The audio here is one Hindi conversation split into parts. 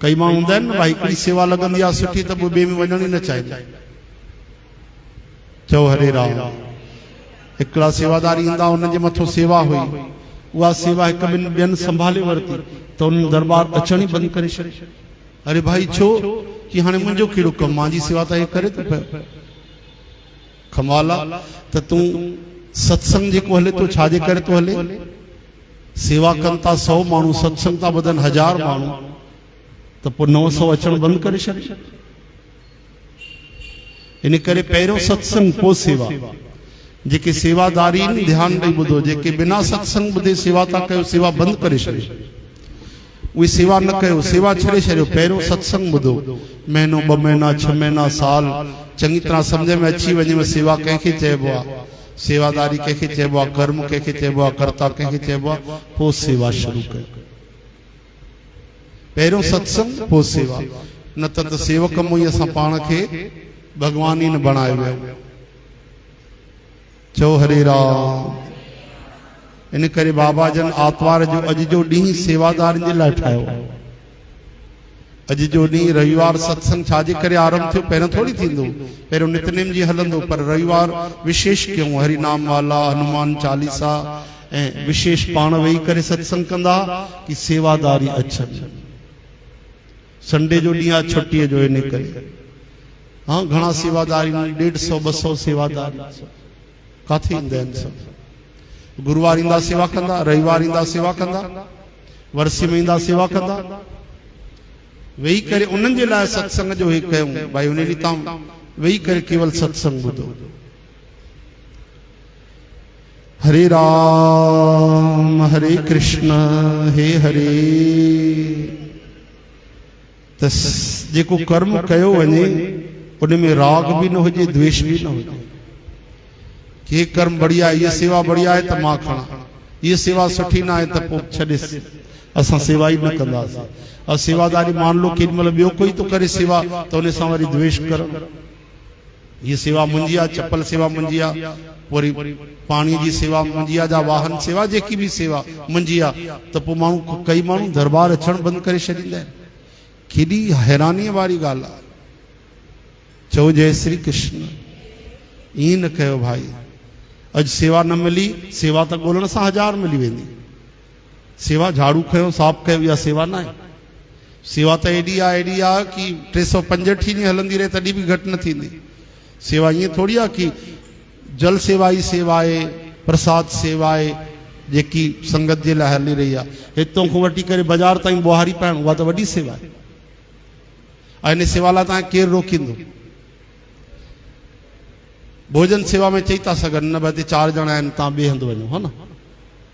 कई माण्हू हूंदा आहिनि भाई हिकिड़ी सेवा लॻंदी आहे सुठी त पोइ ॿिए में वञण ई न चाहींदा। चओ हरे राम। हिकिड़ा सेवादारी ईंदा हुनजे मथां सेवा हुई, उहा सेवा हिकु ॿियनि संभाले वरिती त उन्हनि दरबार अचण ई बंदि करे छॾी। अरे भाई छो कि हाणे मुंहिंजो कहिड़ो कमु, मुंहिंजी सेवा त हे करे थो पियो। कमाल आहे त तूं सत्संग जेको हले थो छाजे करे थो हले? सेवा कनि था 100 माण्हू, सत्संग था ॿुधनि 1000 माण्हू, त पोइ 900 अचण बंदि करे छॾे। इन करे पहिरियों सत्संग पोइ सेवा। जेके सेवादारी ध्यान ॾेई ॿुधो, जेके बिना सत्संग ॿुधे सेवा था कयो, सेवा बंदि करे छॾे, उहे सेवा न कयो, सेवा छॾे छॾियो। पहिरियों सत्संग ॿुधो, महीनो 2 महीना 6 महीना साल चङी तरह सम्झ में अची वञे सेवा कंहिंखे चइबो आहे, सेवादारी कंहिंखे चइबो आहे, कर्म कंहिंखे चइबो आहे, कर्ता कंहिंखे चइबो आहे, पोइ सेवा शुरू कयो। पहिरियों सत्संग पोइ सेवा, न त सेवक मोई असां पाण खे भगवान ई न बणाए वियो। चओ हरे राम। इन करे बाबा जन आतवार जो अॼु जो ॾींहुं सेवादारनि जे लाइ ठाहियो। अॼु जो ॾींहुं रविवार सत्संग छाजे करे आरंभ थियो? पहिरियों थोड़ी थींदो, पहिरियों नितनेम जी हलंदो, पर रविवार विशेष क्यों? हरि नाम वाला, हनुमान चालीसा ऐं विशेष पाण वेही करे सत्संग कंदा कि सेवादारी अचनि। संडे जो ॾींहुं आहे छुट्टीअ जो, इन करे हाँ घणा सेवादारी 150-200 सेवादारी काथे ईंदा आहिनि सभु। गुरुवार ईंदा सेवा कंदा, रविवार ईंदा सेवा कंदा, वर्षे में ईंदा सेवा कंदा। वेही करे उन्हनि जे लाइ सत्संग जो हे कयूं भाई, उन ॾींहुं तव्हां वेही करे केवल सत्संग ॿुधो। हरे राम हरे कृष्ण हे हरे। त जेको कर्म कयो वञे उन में राग भी न हुजे, द्वेष भी न हुजे। कि कर्म बढ़िया है, ये सेवा बढ़िया है त मां खणा, ये सेवा सुठी ना है त पोइ छॾेस, असां सेवा ई न कंदासीं। और सेवादारी मान लो केॾी महिल ॿियो कोई तो करे सेवा त उन सां वरी द्वेष कर, ये सेवा मुंहिंजी आहे, चप्पल सेवा मुंहिंजी आहे, वरी पाणी जी सेवा मुंहिंजी आहे, जा वाहन सेवा जेकी भी सेवा मुंहिंजी आहे, त पोइ माण्हू कई माण्हू दरबार अचण बंदि करे छॾींदा आहिनि। केॾी हैरानीअ वारी ॻाल्हि आहे। चओ जय श्री कृष्ण। ईअं न कयो भाई। अॼु सेवा न मिली, सेवा त ॻोल्हण सां 1000 मिली वेंदी। सेवा झाड़ू खयो साफ़ कयो, इहा सेवा न आहे। सेवा त एॾी आहे कि 365 ॾींहं हलंदी रहे तॾहिं बि घटि न थींदी। सेवा ईअं थोड़ी आहे कि जल सेवा ई सेवा आहे, प्रसाद सेवा आहे जेकी संगत जे लाइ हली रही आहे। हितां खां वठी करे बाज़ार ताईं ॿुहारी पाइण, उहा त वॾी सेवा आहे। ऐं इन सेवा लाइ तव्हां केरु रोकींदो? भोजन सेवा में चई था सघनि न भई 4 ॼणा आहिनि, तव्हां ॿिए हंधि वञो, हा न।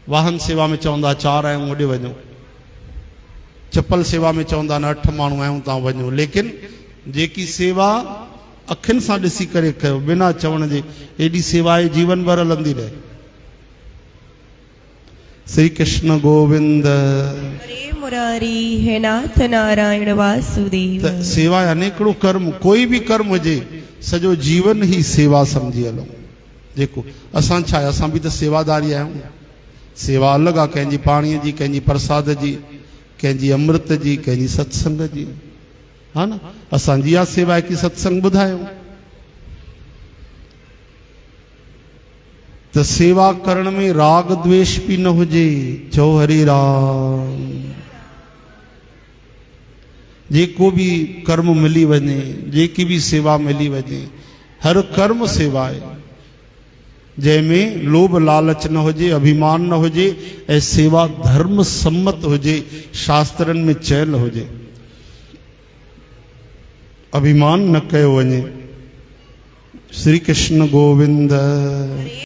वाहन सेवा में चवंदा 4 आहियूं होॾे वञो, चप्पल सेवा में चवंदा न 8 माण्हू आहियूं तव्हां वञो। लेकिन जेकी सेवा अखियुनि सां ॾिसी करे कयो बिना चवण जे, एॾी सेवा आहे जीवन भर हलंदी रहे। श्री कृष्ण गोविंद हरे मुरारी हे नाथ नारायण वासुदेव। सेवा अनेकड़ो कर्म, कोई भी कर्म हुजे सॼो जीवन ही सेवा समझी हलो। जेको असां छा आहे, असां बि त सेवादारी आहियूं। सेवा अलॻि आहे, कंहिंजी पाणीअ जी, कंहिंजी प्रसाद जी, कंहिंजी अमृत जी, कंहिंजी सत्संग जी, हा न। असांजी आहे सेवा आहे कि सत्संग ॿुधायूं। त सेवा करण में राग द्वेष भी न हुजे। चओ हरे राम। जेको भी कर्म मिली वञे, जेकी भी सेवा मिली वञे, हर कर्म सेवा आहे जंहिंमें लोभ लालच न हुजे, अभिमान न हुजे ऐं सेवा धर्म सम्मत हुजे, शास्त्रनि में चयल हुजे, अभिमान न कयो वञे। श्री कृष्ण गोविंद।